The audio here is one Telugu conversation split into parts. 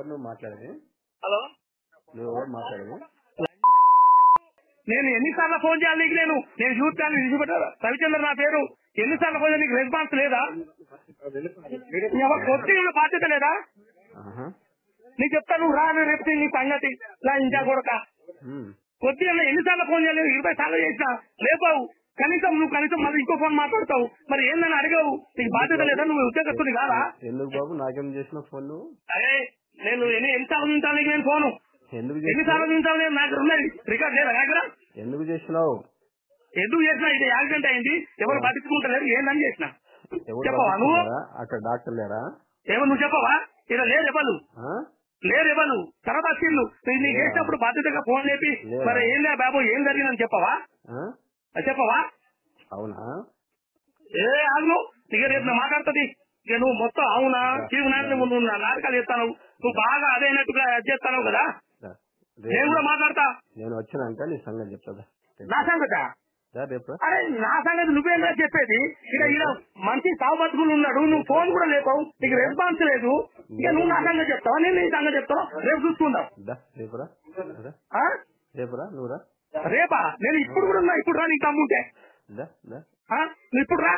ఎవరు నువ్వు మాట్లాడేది? హలో, నువ్వు ఎవరు మాట్లాడేది? నేను ఎన్నిసార్లు ఫోన్ చేయాలి నీకు? నేను చూస్తాను విడిచిపెట్టారు రవిచంద్ర నా పేరు. ఎన్నిసార్లు ఫోన్ నీకు రెస్పాన్స్ లేదా? కొద్ది బాధ్యత లేదా? నీకు చెప్తా, నువ్వు రా రేపు నీ సంగతి ఇంకా కొడక. కొద్దిగా ఎన్నిసార్లు ఫోన్ చేయలేదు? 20 సార్లు చేసినా లేపావు. కనీసం మళ్ళీ ఇంకో ఫోన్ మాట్లాడతావు. మరి ఏందని అడిగావు? నీకు బాధ్యత లేదా? నువ్వు ఉద్యోగస్తుని కాదా? ఎందుకు బాబు నాకేం చేసిన ఫోన్? అరే నేను ఎన్నిసార్లు తింటాను నీకు? నేను ఫోను ఎన్నిసార్లు తింటాను? నేను నాకు ఉన్నది రికార్డ్ లేదా దగ్గర? ఎందుకు చేసినావు? ఎందుకు చేసినా? ఇది యాక్సిడెంట్ అయింది, ఎవరు పట్టించుకుంటలేరు, ఏందని చేసిన చెప్పవా నువ్వు? అక్కడ డాక్టర్ లేరా? ఏమో నువ్వు చెప్పవా? ఇలా లేరు ఎవరు తర్వాత వచ్చిండు. నీకు చేసినప్పుడు బాధ్యతగా ఫోన్ లేపి మరి ఏందా బాబు ఏం జరిగిందని చెప్పవా? అవునా? ఏ ఆగు, ఇక రేపు నేను మాట్లాడుతుంది. ఇక నువ్వు మొత్తం అవునా చీవునా ముందు నాటకాలు చేస్తాను. నువ్వు బాగా అదైనట్టుగా చేస్తాను కదా. నేను కూడా మాట్లాడతా. నేను వచ్చినాక నీ సంగతి చెప్తా. నా సంగత? అరే నా సంగతి నువ్వేందా చెప్పేది? ఇక మంచి సాగు బతుకులు ఉన్నాడు, నువ్వు ఫోన్ కూడా లేపావు, నీకు రెస్పాన్స్ లేదు. ఇక నువ్వు నా సంగతి చెప్తావా, నేను నీ సంగతి చెప్తావా? రేపు చూసుకుందాం. రేపా? నేను ఇప్పుడు కూడా ఉన్నా. ఇప్పుడు రా, నీకు తమ్ముంటే ఇప్పుడు రా.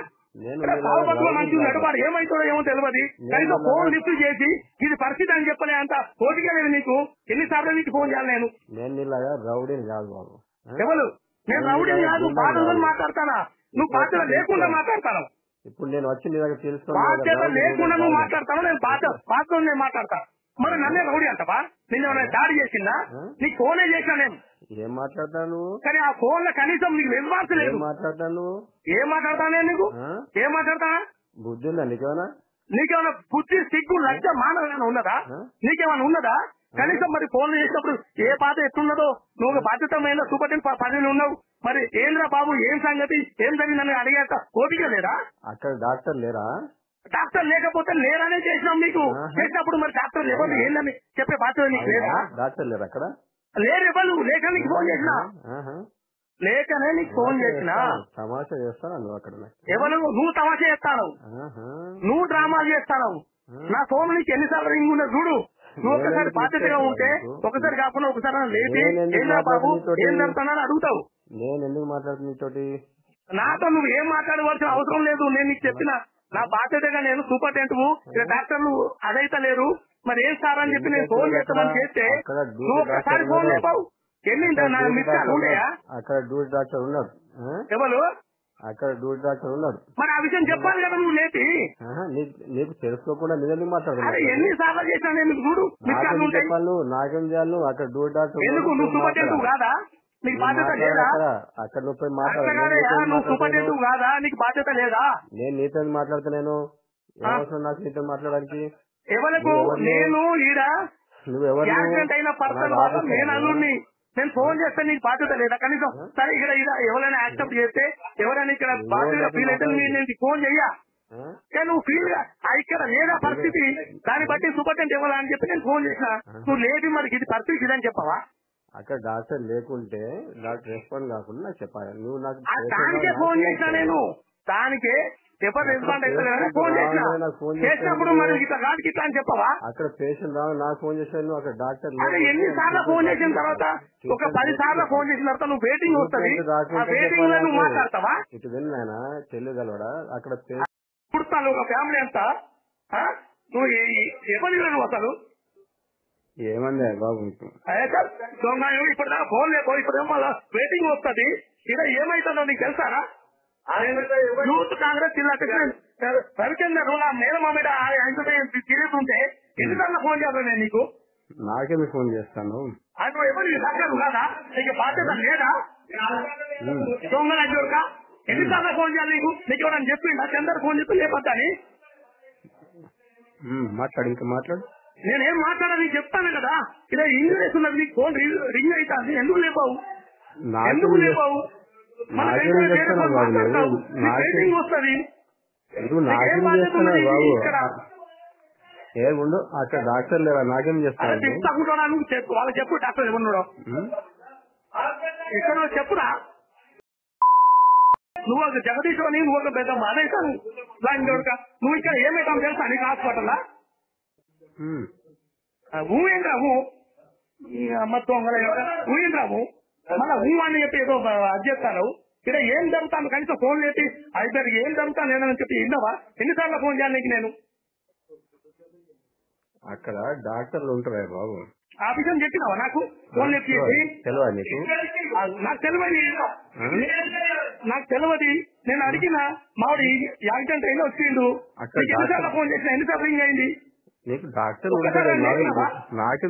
సాగు బతుకులు మంచిగా ఉన్నాడు, వాడు ఏమైతుందో ఏమో తెలియదు. కనీసం ఫోన్ లిఫ్ట్ చేసి ఇది పరిస్థితి అని చెప్పలే అంత ఓపిక లేదు నీకు. ఎన్నిసార్లు నీకు ఫోన్ చేయాలి నేను? రౌడీని కాదు బాబు. ఎవరు? నేను రౌడీని కాదు, బాధలు మాట్లాడతానా? నువ్వు బాధ్యత లేకుండా మాట్లాడతాను. ఇప్పుడు నేను వచ్చి నీ దగ్గర తెలుసు బాధ్యత లేకుండా నువ్వు మాట్లాడతాను. నేను బాధ్యత నేను మాట్లాడతా. మరి నన్నే రౌడీ అంటవా? నిన్న దాడి చేసిందా? నీకు ఫోనే చేసినా నేను. ఏం మాట్లాడతాను? కానీ ఆ ఫోన్ లో కనీసం నీకు రెస్పాన్స్ లేదు. మాట్లాడతాను? ఏం మాట్లాడతాను నేను? నీకు ఏం మాట్లాడతానా? బుద్ధి ఉందా నీకేమన్నా? నీకేమైనా బుద్ధి సిగ్గు లజ్జ మానవ ఉన్నదా? నీకేమైనా ఉన్నదా? కనీసం మరి ఫోన్ చేసినప్పుడు ఏ బాధ ఎట్లున్నదో నువ్వు బాధ్యతమైన సూపరింటెండెంట్ పదవిలో ఉన్నావు. మరి ఏంద్రా బాబు ఏం సంగతి ఏం జరిగిందని అడిగాక ఓపిక లేదా? అక్కడ డాక్టర్ లేరా? డాక్టర్ లేకపోతే లేరనే చేసినాం నీకు. చేసినప్పుడు మరి డాక్టర్ ఎవరు ఏందని చెప్పే బాధ్యత నీకు లేదా? డాక్టర్ లేరు అక్కడ? లేరు ఎవరు? లేక నీకు ఫోన్ చేసిన లేకనే నీకు ఫోన్ చేసిన. తమాషా చేస్తాను నువ్వు అక్కడ? ఎవరు? నువ్వు తమాషా చేస్తావు, నువ్వు డ్రామాలు చేస్తావు. నా ఫోన్ నీకు ఎన్నిసార్లు రింగ్ ఉన్నది చూడు. నువ్వు ఒకసారి బాధ్యతగా ఉంటే ఒకసారి కాకుండా ఒకసారి లేపి ఏందా బాబు ఏం జరుగుతున్నాను అడుగుతావు. నేను ఎందుకు మాట్లాడుతున్నా నీతోటి? నాతో నువ్వు ఏం మాట్లాడవలసిన అవసరం లేదు. నేను నీకు చెప్పిన నా బాధ్యతగా నేను సూపరింటెండెంట్ డాక్టర్లు అదైతే లేరు. మరి ఏం సార్ అని చెప్పి నేను ఫోన్ చేస్తామని చేస్తే నువ్వు ఒకసారి ఫోన్ లేపావు. ఎన్ని మిస్సాలు ఉండేయా? అక్కడ డ్యూటీ డాక్టర్ ఉన్నాడు. ఎవరు? అక్కడ డ్యూటీ డాక్టర్ ఉన్నాడు. మరి ఆ విషయం చెప్పాలి కదా నువ్వు లేపి. నీకు తెలుసుకోకుండా నేను మాట్లాడుతున్నా. ఎన్నిసార్లు చేసినా నేను చూడు చెప్పాను. నాకేం చేయాలి? అక్కడ డ్యూటీ డాక్టర్ ఎందుకు? నువ్వు సూపరింటెండెంట్ కాదా? నీకు బాధ్యత లేదా? అక్కడ నువ్వు మాట్లాడు. నువ్వు సూపరింటెండెంట్ కాదా? నీకు బాధ్యత లేదా? నేను నీతో మాట్లాడుతున్నాను. నాకు నీతో మాట్లాడడానికి ఎవరికి? నేను ఈడ యాక్సిడెంట్ అయిన పర్సన్ నేను అల్లుడిని. నేను ఫోన్ చేస్తే నీకు బాధ్యత లేదా కనీసం? సరే ఇక్కడ ఎవరైనా యాక్సెప్ట్ చేస్తే ఎవరైనా ఇక్కడ బాధ్యత ఫీల్ అయితే నేను ఫోన్ చెయ్యా. కానీ నువ్వు ఫీల్ గా ఇక్కడ లేదా పరిస్థితి దాన్ని బట్టి సూపరింటెండెంట్ ఇవ్వాలా అని చెప్పి నేను ఫోన్ చేసిన. నువ్వు లేదు మరి ఇది పరిస్థితి ఇదని చెప్పవా? అక్కడ డాక్టర్ లేకుంటే డాక్టర్ రెస్పాండ్ కాకుండా నాకు చెప్పాలి. నువ్వు నాకు దానికే ఫోన్ చేసినా నేను. దానికే ఎవరు రెస్పాండ్ అయితే ఫోన్ చేసినప్పుడు మరి ఇట్లా కాదు ఇట్లా అని చెప్పవా? అక్కడ పేషెంట్ రావు నాకు ఫోన్ చేశాను. అక్కడ డాక్టర్ ఎన్నిసార్లు ఫోన్ చేసిన తర్వాత ఒక 10 సార్లు ఫోన్ చేసిన తర్వాత నువ్వు వెయిటింగ్ వస్తుంది. వెయిటింగ్ లో నువ్వు మాట్లాడతావా? ఇటు విన్నాయన చెల్లిగలవాడా? అక్కడ పుడతాను ఒక ఫ్యామిలీ అంతా. నువ్వు ఎవరి నువ్వు అసలు ఏమంది బాబు? ఇప్పుడు దాకా ఫోన్ లేకో ఇప్పుడేమో మళ్ళీ వెయిటింగ్ వస్తుంది. ఇక్కడ ఏమైతుందో నీకు తెలుసారా? యూత్ కాంగ్రెస్ జిల్లా రవిచంద్ర నా మేనమా మీద తిరుగుతుంటే ఎన్నిసార్లు ఫోన్ చేస్తాను నేను నీకు? నాకేమి ఫోన్ చేస్తాను? అటు ఎవరు డాక్టర్ కాదా? నీకు బాధ్యత లేదా? దొంగ ఎన్నిసార్లు ఫోన్ చేయాలి నీకు? నీకు ఎవరని చెప్పిండా? చందర్ ఫోన్ చెప్పి లేపద్దని మాట్లాడు. ఇంకా మాట్లాడు. నేనేం మాట్లాడాలి చెప్తాను కదా. ఇలా ఇంజనీర్స్ ఉన్నది నీకు ఫోన్ రింగ్ అవుతుంది. ఎందుకు లేపావు? ఎందుకు లేపావు? వస్తుంది. ఏ ఉండు అక్కడ డాక్టర్ లేదా? నాకేం చేస్తాను? చెప్తాకుంటున్నా నువ్వు చెప్పు. వాళ్ళకి చెప్పు డాక్టర్ ఏమన్నాడు ఇక్కడ చెప్పురా. నువ్వు ఒక జగదీశ్వని నువ్వు ఒక పెద్ద మానేశాను. నువ్వు ఇక్కడ ఏమైతావు తెలుసా నీకు హాస్పిటల్? ఊహేం రావు మొత్తం ఊహేం రావు మళ్ళా ఊహ అని చెప్పి ఏదో అది చేస్తారు. ఇక్కడ ఏం జరుగుతాను కనీసం ఫోన్ చేసి అయిపోయి ఏం జరుగుతాను నేనని చెప్పి విన్నావా? ఎన్నిసార్లు ఫోన్ చేయాలి నీకు నేను? అక్కడ డాక్టర్లు ఉంటారా బాబు? ఆ విషయం చెప్పినావా నాకు? ఫోన్ చెప్పి తెలియదు నీకు? నాకు తెలియదు, నాకు తెలియదు. నేను అడిగిన మావాడు యాక్సిడెంట్ అయినా వచ్చిండు, ఎన్నిసార్లు ఫోన్ చేసిన, ఎన్నిసార్లు రింగ్ అయింది? నీకు డాక్టర్ ఉంటారు నాకు